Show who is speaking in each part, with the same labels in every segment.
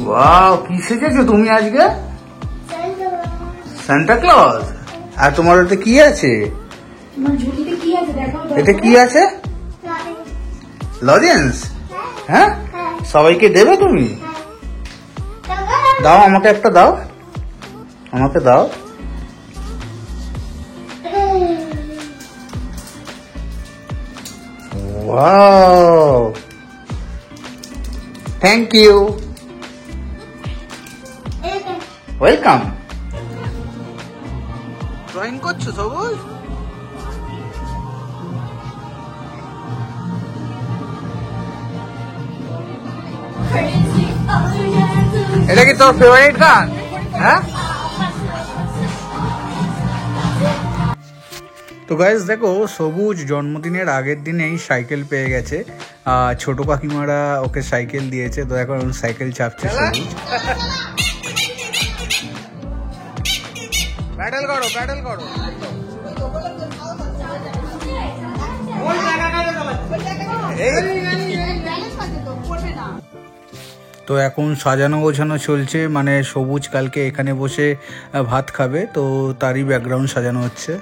Speaker 1: Wow, কি সেজেছো তুমি আজকে? Santa Claus. আর তোমার ওতে কি আছে? এতে কি আছে? লজেন্স। হ্যাঁ, সবাইকে দেবে তুমি? দাও, আমাকে একটা দাও, আমাকে দাও। Wow, thank you, welcome. Drawing করছো সবুজ? এটা কি তোর ফেভারিট গান? হ্যাঁ। তো গাইস দেখো, সবুজ জন্মদিনের আগের দিনেই সাইকেল পেয়ে গেছে। ছোট কাকিমারা ওকে সাইকেল দিয়েছে, তো এখন সাইকেল চাপছে সবুজ। প্যাডেল করো, প্যাডেল করো। তো এখন সাজানো গোছানো চলছে, মানে সবুজ কালকে এখানে বসে ভাত খাবে, তো তারই ব্যাকগ্রাউন্ড সাজানো হচ্ছে।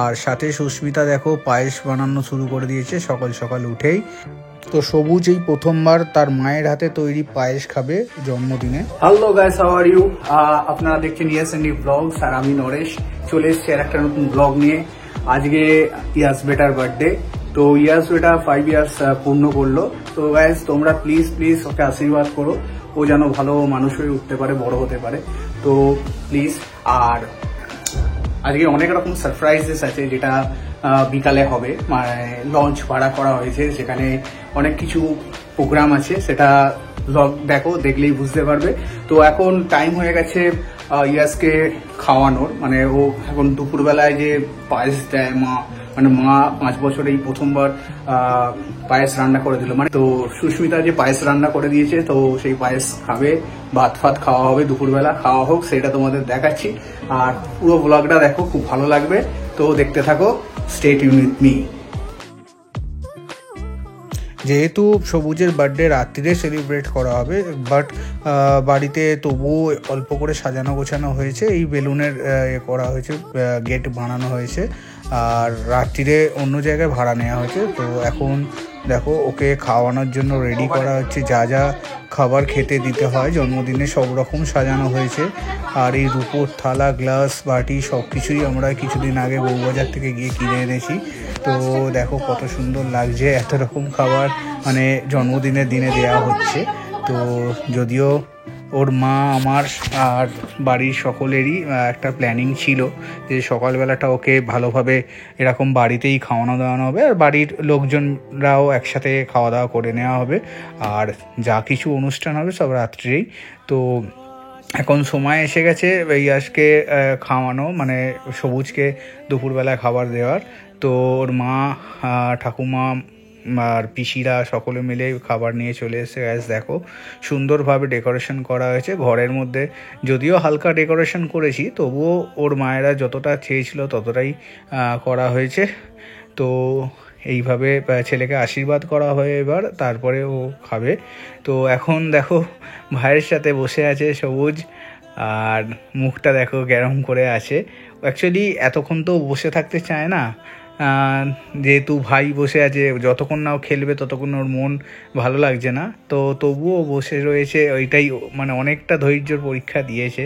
Speaker 1: আর সাথে সুস্মিতা দেখো পায়েস বানানো শুরু করে দিয়েছে সকাল সকাল উঠেই। তো সবুজ এই প্রথমবার তার মায়ের হাতে তৈরি পায়েস খাবে জন্মদিনে। Hello guys, how are you? আপনারা দেখছেন ইয়াস এন্ড ব্লগস, আর আমি নরেশ চলে এসেছি আর একটা নতুন ব্লগ নিয়ে। আজকে ইয়াস বেটার বার্থডে, তো ইয়াস বেটা 5 ইয়ার্স পূর্ণ করলো। তো গাইস তোমরা প্লিজ প্লিজ ওকে আশীর্বাদ করো, ও যেন ভালো মানুষ হয়ে উঠতে পারে, বড় হতে পারে। তো প্লিজ। আর আজকে অনেক রকম সারপ্রাইজেস আছে, যেটা বিকালে হবে। মানে লঞ্চ ভাড়া করা হয়েছে, সেখানে অনেক কিছু প্রোগ্রাম আছে, সেটা ব্লগ দেখো, দেখলেই বুঝতে পারবে। তো এখন টাইম হয়ে গেছে ইয়াসকে খাওয়ানোর। মানে ও এখন দুপুরবেলায় যে পায়েস দেয় মা, মানে মা 5 বছরে এই প্রথমবার পায়েস রান্না করে দিল। মানে তো সুস্মিতা যে পায়েস রান্না করে দিয়েছে, তো সেই পায়েস খাবে, ভাত ফাত খাওয়া হবে, দুপুরবেলা খাওয়া হোক, সেটা তোমাদের দেখাচ্ছি। আর পুরো ব্লগটা দেখো, খুব ভালো লাগবে, তো দেখতে থাকো, স্টে টিউন উইথ মি। যেহেতু সবুজের বার্থডে রাত্রিরে সেলিব্রেট করা হবে, বাট বাড়িতে তবুও অল্প করে সাজানো গোছানো হয়েছে, এই বেলুনের করা হয়েছে, গেট বানানো হয়েছে, আর রাত্রিরে অন্য জায়গায় ভাড়া নেওয়া হয়েছে। তো এখন দেখো ওকে খাওয়ানোর জন্য রেডি করা হচ্ছে, যা যা খাবার খেতে দিতে হয় জন্মদিনে সব রকম সাজানো হয়েছে। আর এই রূপোর থালা, গ্লাস, বাটি সব কিছুই আমরা কিছুদিন আগে বউবাজার থেকে গিয়ে কিনে এনেছি। তো দেখো কত সুন্দর লাগছে, এত রকম খাবার মানে জন্মদিনের দিনে দেওয়া হচ্ছে। তো যদিও ওর মা, আমার আর বাড়ির সকলেরই একটা প্ল্যানিং ছিল যে সকালবেলাটা ওকে ভালোভাবে এরকম বাড়িতেই খাওয়ানো দাওয়ানো হবে, আর বাড়ির লোকজনরাও একসাথে খাওয়া দাওয়া করে নেওয়া হবে, আর যা কিছু অনুষ্ঠান হবে সব রাত্রেই। তো এখন সময় এসে গেছে ইয়াসকে খাওয়ানো, মানে সবুজকে দুপুরবেলায় খাবার দেওয়ার। তো ওর মা, ঠাকুমা আর পিসিরা সকলে মিলে খাবার নিয়ে চলে এসে গ্যাস দেখো সুন্দরভাবে ডেকোরেশন করা হয়েছে ঘরের মধ্যে। যদিও হালকা ডেকোরেশন করেছি, তবুও ওর মায়েরা যতটা চেয়েছিল ততটাই করা হয়েছে। তো এইভাবে ছেলেকে আশীর্বাদ করা হয় এবার, তারপরে ও খাবে। তো এখন দেখো ভাইয়ের সাথে বসে আছে সবুজ, আর মুখটা দেখো গরম করে আছে। অ্যাকচুয়ালি এতক্ষণ তো বসে থাকতে চায় না, যেহেতু ভাই বসে আছে, যতক্ষণ না ও খেলবে ততক্ষণ ওর মন ভালো লাগছে না, তো তবুও বসে রয়েছে। ওইটাই মানে অনেকটা ধৈর্যর পরীক্ষা দিয়েছে।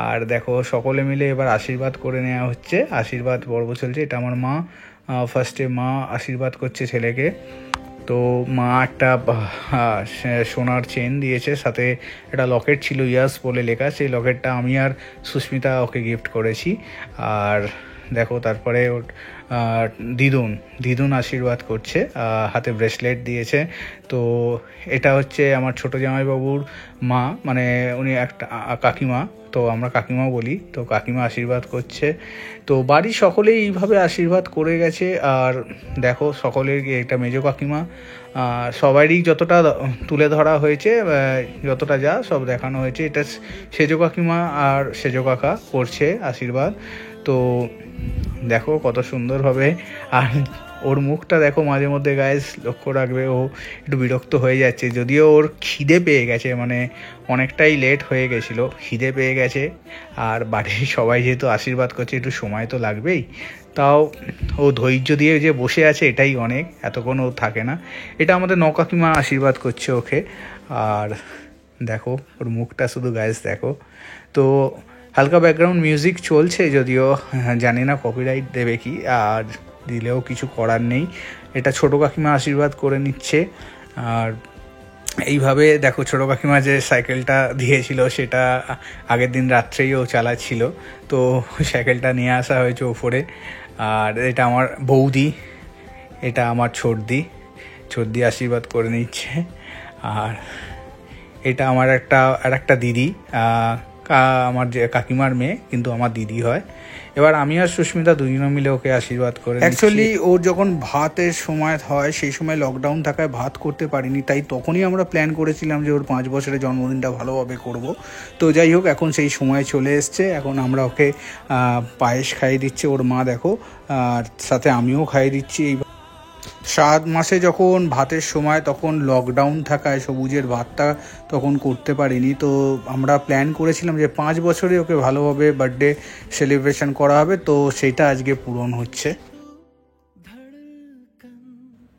Speaker 1: আর দেখো সকলে মিলে এবার আশীর্বাদ করে নেওয়া হচ্ছে, আশীর্বাদ পর্ব চলছে। এটা আমার মা, ফার্স্টে মা আশীর্বাদ করছে ছেলেকে। তো মা একটা সোনার চেন দিয়েছে, সাথে একটা লকেট ছিল ইয়াস বলে লেখা, সেই লকেটটা আমি আর সুস্মিতা ওকে গিফট করেছি। আর দেখো তারপরে দিদুন আশীর্বাদ করছে, হাতে ব্রেসলেট দিয়েছে। তো এটা হচ্ছে আমার ছোটো জামাইবাবুর মা, মানে উনি একটা কাকিমা, তো আমরা কাকিমা বলি। তো কাকিমা আশীর্বাদ করছে। তো বাড়ির সকলেই এইভাবে আশীর্বাদ করে গেছে। আর দেখো সকলের, এটা মেজো কাকিমা, সবারই যতটা তুলে ধরা হয়েছে, যতটা যা সব দেখানো হয়েছে। এটা সেজো কাকিমা আর সেজো কাকা করছে আশীর্বাদ। তো দেখো কত সুন্দরভাবে। আর ওর মুখটা দেখো মাঝে মধ্যে গাইস লক্ষ্য রাখবে, ও একটু বিরক্ত হয়ে যাচ্ছে, যদিও ওর খিদে পেয়ে গেছে, মানে অনেকটাই লেট হয়ে গেছিলো, খিদে পেয়ে গেছে। আর বাড়ির সবাই যেহেতু আশীর্বাদ করছে, একটু সময় তো লাগবেই, তাও ও ধৈর্য দিয়ে যে বসে আছে এটাই অনেক, এতক্ষণ ও থাকে না। এটা আমাদের নকাকিমা আশীর্বাদ করছে ওকে। আর দেখো ওর মুখটা শুধু গাইস দেখো। তো হালকা ব্যাকগ্রাউন্ড মিউজিক চলছে, যদিও জানি না কপিরাইট দেবে কি, আর দিলেও কিছু করার নেই। এটা ছোটো কাকিমা আশীর্বাদ করে নিচ্ছে। আর এইভাবে দেখো ছোটো কাকিমা যে সাইকেলটা দিয়েছিল সেটা আগের দিন রাত্রেই ও চালাচ্ছিল, তো সাইকেলটা নিয়ে আসা হয়েছে ওপরে। আর এটা আমার বৌদি, এটা আমার ছোটদি আশীর্বাদ করে নিচ্ছে। আর এটা আমার একটা দিদি, আমার যে কাকিমার মেয়ে, কিন্তু আমার দিদি হয়। এবার আমি আর সুস্মিতা দুজনে মিলে ওকে আশীর্বাদ করে। অ্যাকচুয়ালি ওর যখন ভাতের সময় হয়, সেই সময় লকডাউন থাকায় ভাত করতে পারিনি, তাই তখনই আমরা প্ল্যান করেছিলাম যে ওর 5 বছরের জন্মদিনটা ভালোভাবে করব। তো যাই হোক, এখন সেই সময় চলে এসছে। এখন আমরা ওকে পায়েস খাইয়ে দিচ্ছে ওর মা, দেখো, আর সাথে আমিও খাইয়ে দিচ্ছি। এই 7 মাসে যখন ভাতের সময়, তখন লকডাউন থাকায় সবুজের ভাতটা তখন করতে পারিনি। তো আমরা প্ল্যান করেছিলাম যে 5 বছরে ওকে ভালোভাবে বার্থডে সেলিব্রেশন করা হবে, তো সেটা আজকে পূরণ হচ্ছে।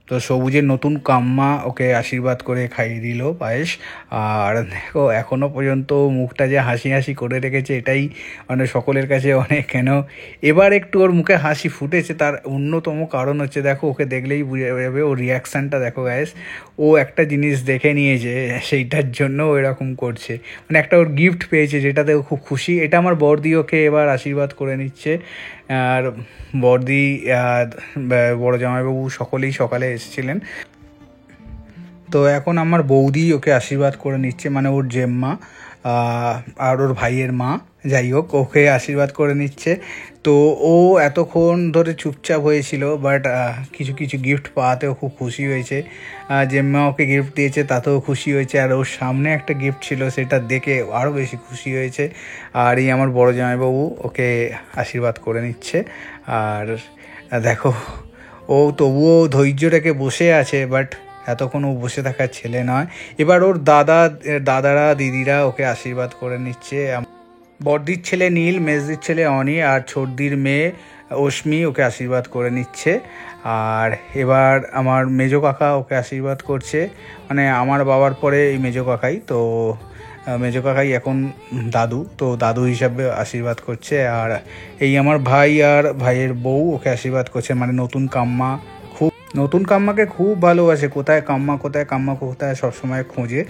Speaker 1: তো সবুজের নতুন কাম্মা ওকে আশীর্বাদ করে খাইয়ে দিল পায়েস। আর দেখো এখনও পর্যন্ত মুখটা যে হাসি হাসি করে রেখেছে, এটাই মানে সকলের কাছে অনেক। কেন এবার একটু ওর মুখে হাসি ফুটেছে, তার অন্যতম কারণ হচ্ছে, দেখো ওকে দেখলেই বুঝে যাবে ওর রিয়াকশানটা দেখো গাইস। ও একটা জিনিস দেখে নিয়েছে, সেইটার জন্য ও এরকম করছে। মানে একটা ওর গিফট পেয়েছে, যেটাতে ও খুব খুশি। এটা আমার বড়দি ওকে এবার আশীর্বাদ করে নিচ্ছে। আর বড়দি, বড় জামাইবাবু সকলেই সকালে এসেছিলেন। তো এখন আমার বৌদি ওকে আশীর্বাদ করে নিচ্ছে, মানে ওর জেম্মা আর ওর ভাইয়ের মা, যাই হোক ওকে আশীর্বাদ করে নিচ্ছে। তো ও এতক্ষণ ধরে চুপচাপ হয়েছিল, বাট কিছু কিছু গিফট পাওয়াতেও খুব খুশি হয়েছে। জেম্মা ওকে গিফট দিয়েছে, তাতেও খুশি হয়েছে। আর ওর সামনে একটা গিফট ছিল, সেটা দেখে আরও বেশি খুশি হয়েছে। আর এই আমার বড় জামাইবাবু ওকে আশীর্বাদ করে নিচ্ছে। আর দেখো ও তবুও ধৈর্য রেখে বসে আছে, বাট এতক্ষণ ও বসে থাকার ছেলে নয়। এবার ওর দাদারা দিদিরা ওকে আশীর্বাদ করে নিচ্ছে। বড়দির ছেলে নীল, মেজদির ছেলে অনি, আর ছোটদির মেয়ে অশ্মি ওকে আশীর্বাদ করে নিচ্ছে। আর এবার আমার মেজো কাকা ওকে আশীর্বাদ করছে, মানে আমার বাবার পরে এই মেজো কাকাই। তো মেজো কাকাই এখন দাদু, তো দাদু হিসাবে আশীর্বাদ করছে। আর এই আমার ভাই আর ভাইয়ের বউ ওকে আশীর্বাদ করছে, মানে নতুন কাম্মাকে খুব ভালোবাসে। কোথায় কাম্মা সবসময় খোঁজে।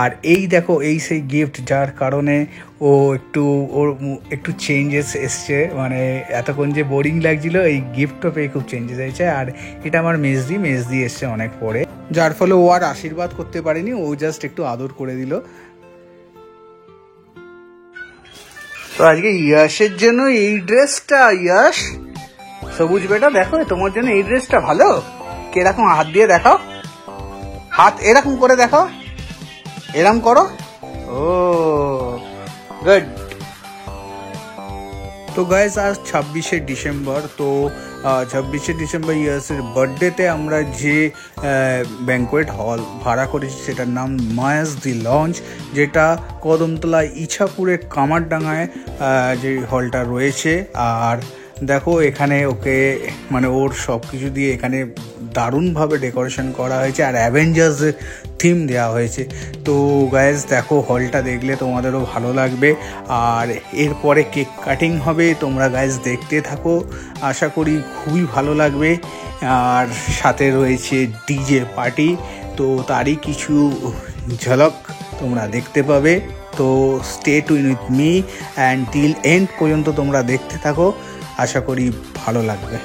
Speaker 1: আর এই দেখো, এই সেই গিফট যার কারণে ওর একটু চেঞ্জেস এসছে, মানে এতক্ষণ যে বোরিং লাগছিল, এই গিফটটা পেয়ে খুব চেঞ্জেস হয়েছে। আর এটা আমার মেজদি এসছে অনেক পরে, যার ফলে ও আর আশীর্বাদ করতে পারেনি, ও জাস্ট একটু আদর করে দিল। তো আজকে ইয়াশের জন্য এই ড্রেসটা, ইয়াশ সবুজ বেটা দেখো, তোমার জন্য এই ড্রেসটা ভালো। কিরকম হাত দিয়ে দেখাও, হাত এরকম করে দেখাও, এরকম করো। ও গুড। তো গাইস আজ 26শে ডিসেম্বর। তো 26শে ডিসেম্বর ইয়াসের বার্থডেতে আমরা যে ব্যাঙ্কোয়েট হল ভাড়া করেছি, সেটার নাম মায়াস দি লঞ্চ, যেটা কদমতলা ইছাপুরের কামারডাঙ্গায় যে হলটা রয়েছে। আর দেখো এখানে ওকে, মানে ওর সব কিছু দিয়ে এখানে দারুণভাবে ডেকোরেশন করা হয়েছে, আর অ্যাভেঞ্জার্সের থিম দেওয়া হয়েছে। তো গাইজ দেখো, হলটা দেখলে তোমাদেরও ভালো লাগবে। আর এরপরে কেক কাটিং হবে, তোমরা গাইজ দেখতে থাকো, আশা করি খুবই ভালো লাগবে। আর সাথে রয়েছে ডিজে পার্টি, তো তারই কিছু ঝলক তোমরা দেখতে পাবে। তো stay tuned with me and till end পর্যন্ত তোমরা দেখতে থাকো, আশা করি ভালো লাগবে।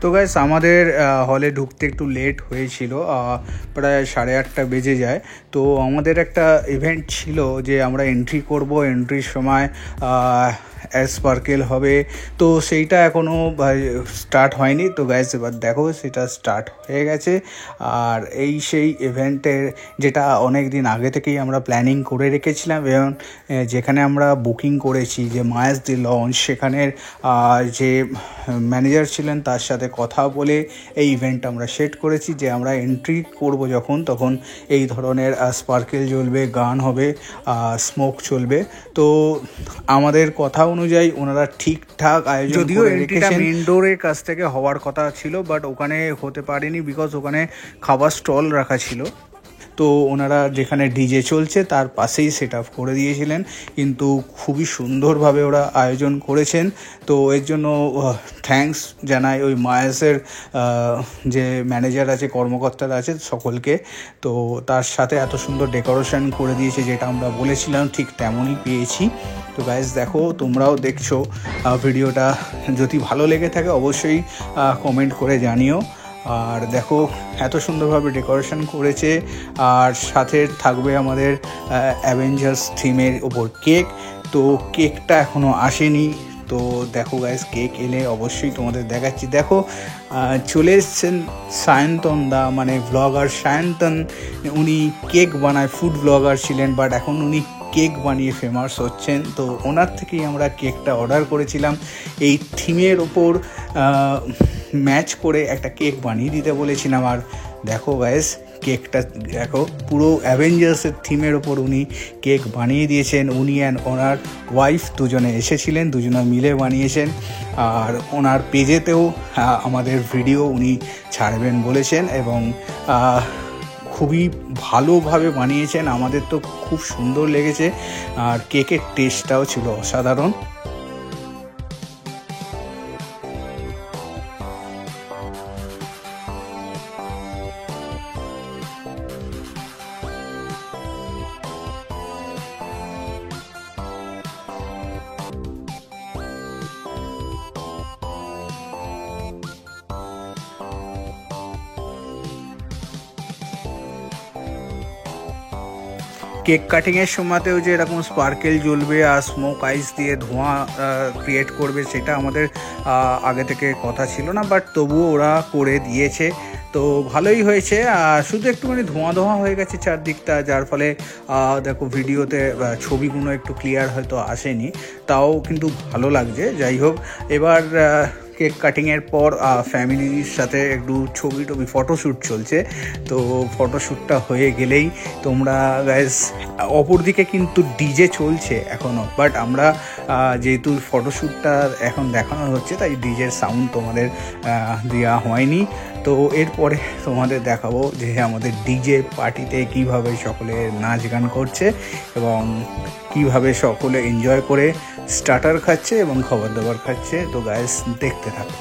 Speaker 1: তো গাইস আমাদের হলে ঢুকতে একটু লেট হয়েছিল, প্রায় 8:30 বেজে যায়। তো আমাদের একটা ইভেন্ট ছিল যে আমরা এন্ট্রি করব, এন্ট্রির সময় স্পার্কেল হবে, তো সেইটা এখনও স্টার্ট হয়নি। তো গাইস এবার দেখো সেটা স্টার্ট হয়ে গেছে। আর এই সেই ইভেন্টের যেটা অনেক দিন আগে থেকেই আমরা প্ল্যানিং করে রেখেছিলাম, এবং যেখানে আমরা বুকিং করেছি যে মায়াস দি লঞ্চ, সেখানের যে ম্যানেজার ছিলেন তার সাথে কথা বলে এই ইভেন্ট আমরা সেট করেছি যে আমরা এন্ট্রি করব যখন, তখন এই ধরনের স্পার্কেল জ্বলবে, গান হবে, স্মোক চলবে। তো আমাদের কথা অনুযায়ী ওনারা ঠিকঠাক আয়োজন, যদিও এন্ট্রিটা মেন ডোরের কাছ থেকে হওয়ার কথা ছিল, বাট ওখানে হতে পারেনি বিকজ ওখানে খাবার স্টল রাখা ছিল। তো ওনারা যেখানে ডিজে চলছে তার পাশেই সেট আপ করে দিয়েছিলেন, কিন্তু খুবই সুন্দরভাবে ওরা আয়োজন করেছেন। তো এর জন্য থ্যাঙ্কস জানাই ওই মায়াসের যে ম্যানেজার আছে, কর্মকর্তারা আছে সকলকে। তো তার সাথে এত সুন্দর ডেকোরেশন করে দিয়েছে, যেটা আমরা বলেছিলাম ঠিক তেমনই পেয়েছি। তো গাইস দেখো, তোমরাও দেখছো ভিডিওটা, যদি ভালো লেগে থাকে অবশ্যই কমেন্ট করে জানিও। আর দেখো এত সুন্দরভাবে ডেকোরেশন করেছে, আর সাথে থাকবে আমাদের অ্যাভেঞ্জার্স থিমের ওপর কেক। তো কেকটা এখনও আসেনি, তো দেখো গাইস কেক এলে অবশ্যই তোমাদের দেখাচ্ছি। দেখো চলে এসছেন সায়ন্তন দা, মানে ব্লগার সায়ন্তন। উনি কেক বানায়, ফুড ব্লগার ছিলেন, বাট এখন উনি কেক বানিয়ে ফেমাস হচ্ছেন। তো ওনার থেকেই আমরা কেকটা অর্ডার করেছিলাম, এই থিমের ওপর ম্যাচ করে একটা কেক বানিয়ে দিতে বলেছিলাম। আর দেখো গাইস কেকটা দেখো, পুরো অ্যাভেঞ্জার্সের থিমের ওপর উনি কেক বানিয়ে দিয়েছেন। উনি অ্যান্ড ওনার ওয়াইফ দুজনে এসেছিলেন, দুজনে মিলে বানিয়েছেন। আর ওনার পেজেতেও আমাদের ভিডিও উনি ছাড়বেন বলেছেন, এবং খুবই ভালোভাবে বানিয়েছেন। আমাদের তো খুব সুন্দর লেগেছে, আর কেকের টেস্টটাও ছিল অসাধারণ। কেক কাটিংয়ের সময়তেও যে এরকম স্পার্কেল জ্বলবে আর স্মোক আইস দিয়ে ধোঁয়া ক্রিয়েট করবে, সেটা আমাদের আগে থেকে কথা ছিল না, বাট তবুও ওরা করে দিয়েছে। তো ভালোই হয়েছে, শুধু একটুখানি ধোঁয়া ধোঁয়া হয়ে গেছে চারদিকটা, যার ফলে দেখো ভিডিওতে ছবিগুলো একটু ক্লিয়ার হয়তো আসেনি, তাও কিন্তু ভালো লাগছে। যাই হোক, এবার কেক কাটিংয়ের পর ফ্যামিলির সাথে একটু ছবি ফটোশ্যুট চলছে। তো ফটোশ্যুটটা হয়ে গেলেই তোমরা গাইস, অপরদিকে কিন্তু ডিজে চলছে এখনও, বাট আমরা যেহেতু ফটোশ্যুটটা এখন দেখানো হচ্ছে, তাই ডিজের সাউন্ড তোমাদের দেওয়া হয়নি। তো এরপরে তোমাদের দেখাবো যে আমাদের ডিজে পার্টিতে কিভাবে সকলে নাচ গান করছে, এবং কিভাবে সকলে এনজয় করে স্টার্টার খাচ্ছে এবং খাবার দাবার খাচ্ছে। তো গাইস দেখতে থাকো।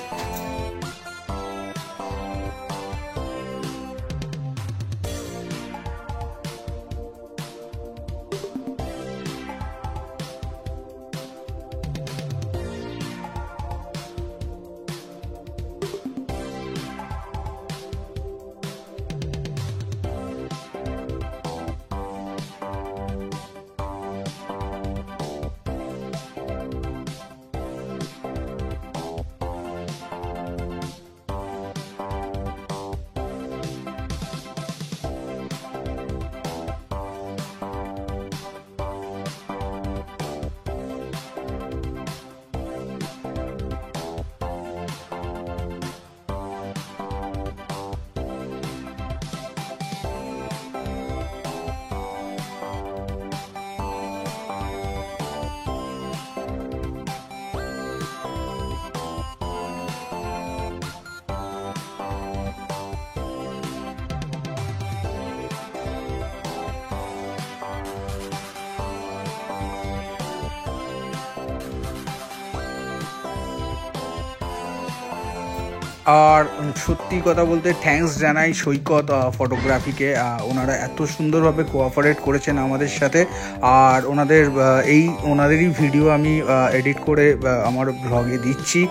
Speaker 1: আর সত্যি কথা বলতে থ্যাঙ্কস জানাই সৈকত ফটোগ্রাফিকে। ওনারা এত সুন্দরভাবে কোঅপারেট করেছেন আমাদের সাথে। আর ওনাদেরই ভিডিও আমি এডিট করে আমার ব্লগে দিচ্ছি।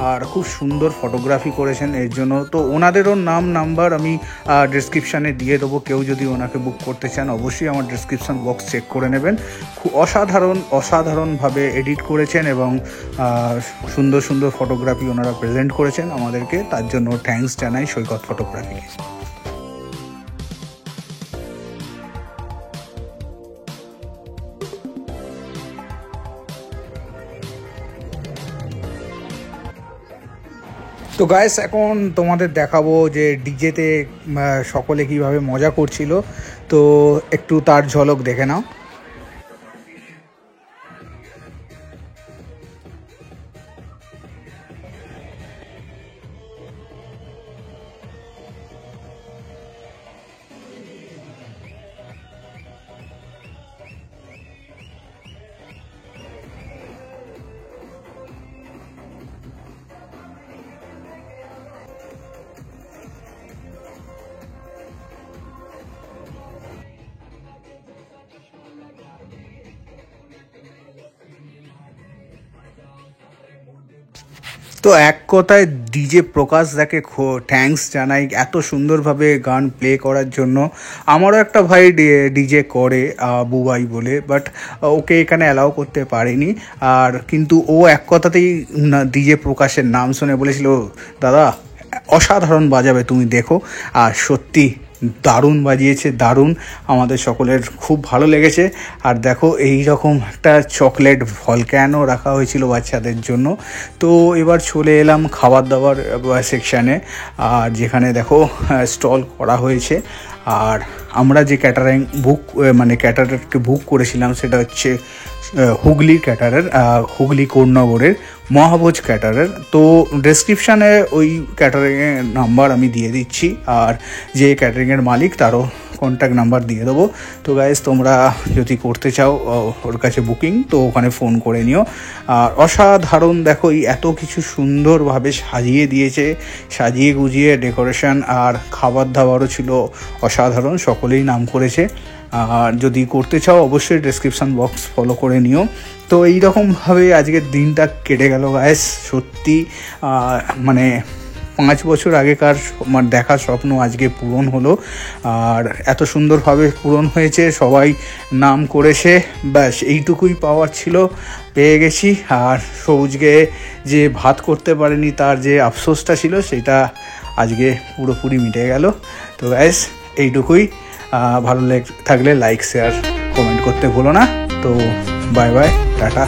Speaker 1: আর খুব সুন্দর ফটোগ্রাফি করেছেন এর জন্য। তো ওনাদেরও নাম্বার আমি ডেসক্রিপশানে দিয়ে দেবো। কেউ যদি ওনাকে বুক করতে চান অবশ্যই আমার ডেসক্রিপশান বক্স চেক করে নেবেন। খুব অসাধারণভাবে এডিট করেছেন এবং সুন্দর সুন্দর ফটোগ্রাফি ওনারা প্রেজেন্ট করেছেন আমাদেরকে। তার জন্য থ্যাঙ্কস জানাই সৈকত ফটোগ্রাফিকে। তো গাইস, এখন তোমাদের দেখাবো যে ডিজেতে সকলে কিভাবে মজা করছিল। তো একটু তার ঝলক দেখে নাও। তো এক কথায় ডিজে প্রকাশ দাকে থ্যাঙ্কস জানাই এত সুন্দরভাবে গান প্লে করার জন্য। আমারও একটা ভাই ডিজে করে, বুবাই বলে, বাট ওকে এখানে অ্যালাউ করতে পারিনি। আর কিন্তু ও এক কথাতেই ডিজে প্রকাশের নাম শুনে বলেছিল, দাদা অসাধারণ বাজাবে, তুমি দেখো। আর সত্যি দারুণ বাজিয়েছে, দারুণ। আমাদের সকলের খুব ভালো লেগেছে। আর দেখো এই রকম একটা চকলেট ভলক্যানো রাখা হয়েছিল বাচ্চাদের জন্য। তো এবার চলে এলাম খাবার দাবার সেকশানে, আর যেখানে দেখো স্টল করা হয়েছে। আর আমরা যে ক্যাটারারকে বুক করেছিলাম সেটা হচ্ছে হুগলি ক্যাটারার, হুগলি কোন্নগরের মহাভোজ ক্যাটারার। তো ডেসক্রিপশানে ওই ক্যাটারিংয়ের নাম্বার আমি দিয়ে দিচ্ছি, আর যে ক্যাটারিংয়ের মালিক তারও কন্ট্যাক্ট নাম্বার দিয়ে দেবো। তো গাইজ, তোমরা যদি করতে চাও ওর কাছে বুকিং, তো ওখানে ফোন করে নিও। আর অসাধারণ দেখো এত কিছু সুন্দরভাবে সাজিয়ে দিয়েছে, সাজিয়ে গুজিয়ে ডেকোরেশন, আর খাবার দাবারও ছিল অসাধারণ, সকলেই নাম করেছে। আর যদি করতে চাও অবশ্যই ডেসক্রিপশান বক্স ফলো করে নিও। তো এইরকমভাবে আজকের দিনটা কেটে গেল গাইস। সত্যি 5 বছর আগেকার দেখা স্বপ্ন আজকে পূরণ হলো। আর এত সুন্দরভাবে পূরণ হয়েছে, সবাই নাম করেছে, ব্যাস এইটুকুই পাওয়ার ছিল, পেয়ে গেছি। আর সবুজকে যে ভাত করতে পারেনি তার যে আফসোসটা ছিল সেটা আজকে পুরোপুরি মিটে গেল। তো গাইস এইটুকুই। ভালো থাকলে লাইক শেয়ার কমেন্ট করতে ভুলো না। তো বাই বাই, টাটা।